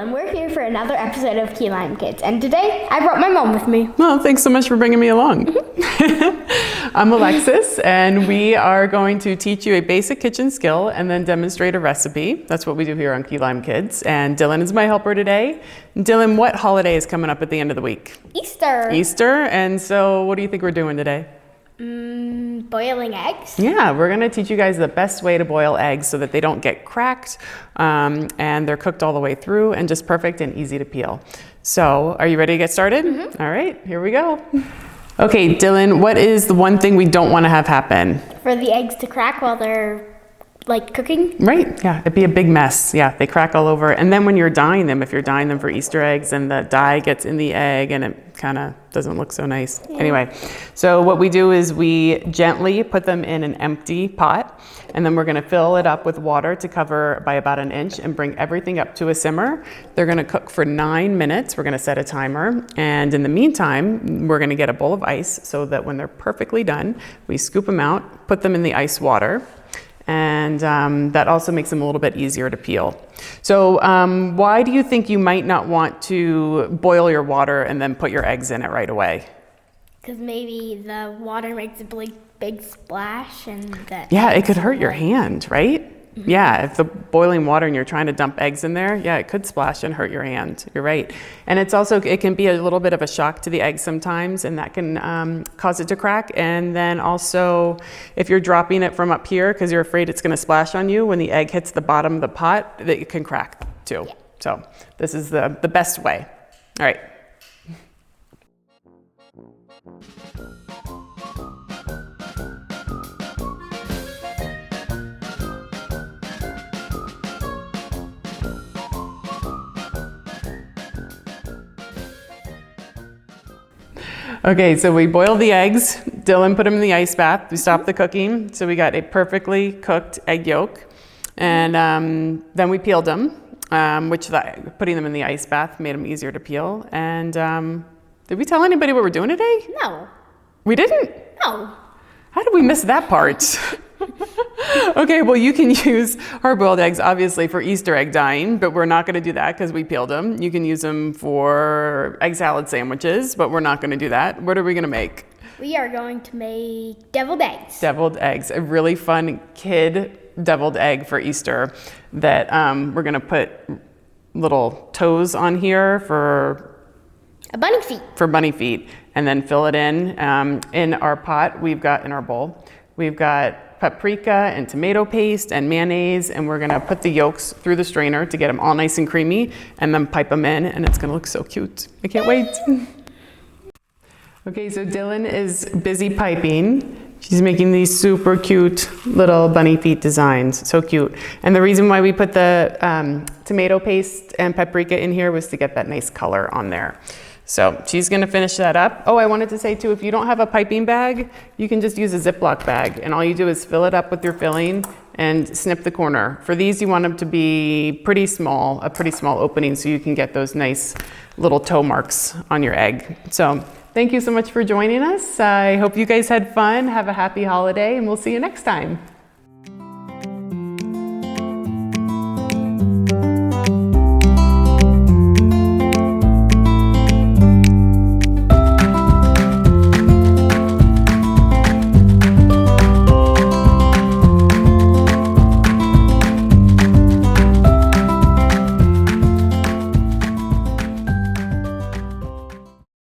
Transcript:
and we're here for another episode of 𝗕𝗏𝗃𝗀, and today I brought my mom with me. Well, thanks so much for bringing me along. I'm Alexis, and we are going to teach you a basic kitchen skill and then demonstrate a recipe. That's what we do here on 𝗕𝗏𝗃𝗀, and Dylan is my helper today. Dylan, what holiday is coming up at the end of the week? Easter. Easter, and so what do you think we're doing today? Boiling eggs. Yeah, we're gonna teach you guys the best way to boil eggs so that they don't get cracked and they're cooked all the way through and just perfect and easy to peel. So, are you ready to get started? All right, here we go. Okay, Dylan, what is the one thing we don't want to have happen? For the eggs to crack while they're like cooking? Right, yeah, it'd be a big mess. Yeah, they crack all over. And then when you're dyeing them, if you're dyeing them for Easter eggs and the dye gets in the egg and it kind of doesn't look so nice. Yeah. Anyway, so what we do is we gently put them in an empty pot, and then we're gonna fill it up with water to cover by about 1 inch and bring everything up to a simmer. They're gonna cook for 9 minutes. We're gonna set a timer. And in the meantime, we're gonna get a bowl of ice so that when they're perfectly done, we scoop them out, put them in the ice water. And that also makes them a little bit easier to peel. So why do you think you might not want to boil your water and then put your eggs in it right away? Because maybe the water makes a big splash and that... Yeah, it could hurt your hand, right? Yeah, if the boiling water and you're trying to dump eggs in there, yeah, it could splash and hurt your hand. You're right. And it's also, it can be a little bit of a shock to the egg sometimes, and that can cause it to crack. And then also, if you're dropping it from up here because you're afraid it's going to splash on you, when the egg hits the bottom of the pot, it can crack too. Yeah. So this is the best way. All right. Okay, so we boiled the eggs. Dylan put them in the ice bath. We stopped the cooking. So we got a perfectly cooked egg yolk. And then we peeled them, putting them in the ice bath made them easier to peel. And did we tell anybody what we're doing today? No. We didn't? No. How did we miss that part? Okay, well, you can use hard-boiled eggs, obviously, for Easter egg dyeing, but we're not going to do that because we peeled them. You can use them for egg salad sandwiches, but we're not going to do that. What are we going to make? We are going to make deviled eggs. Deviled eggs, a really fun kid deviled egg for Easter that we're going to put little toes on here for bunny feet. For bunny feet, and then fill it in our pot. In our bowl, we've got paprika and tomato paste and mayonnaise, and we're gonna put the yolks through the strainer to get them all nice and creamy, and then pipe them in, and it's gonna look so cute. I can't wait. Okay, so Dylan is busy piping. She's making these super cute little bunny feet designs, so cute. And the reason why we put the tomato paste and paprika in here was to get that nice color on there. So she's gonna finish that up. Oh, I wanted to say too, if you don't have a piping bag, you can just use a Ziploc bag, and all you do is fill it up with your filling and snip the corner. For these, you want them to be a pretty small opening so you can get those nice little toe marks on your egg. So thank you so much for joining us. I hope you guys had fun. Have a happy holiday, and we'll see you next time.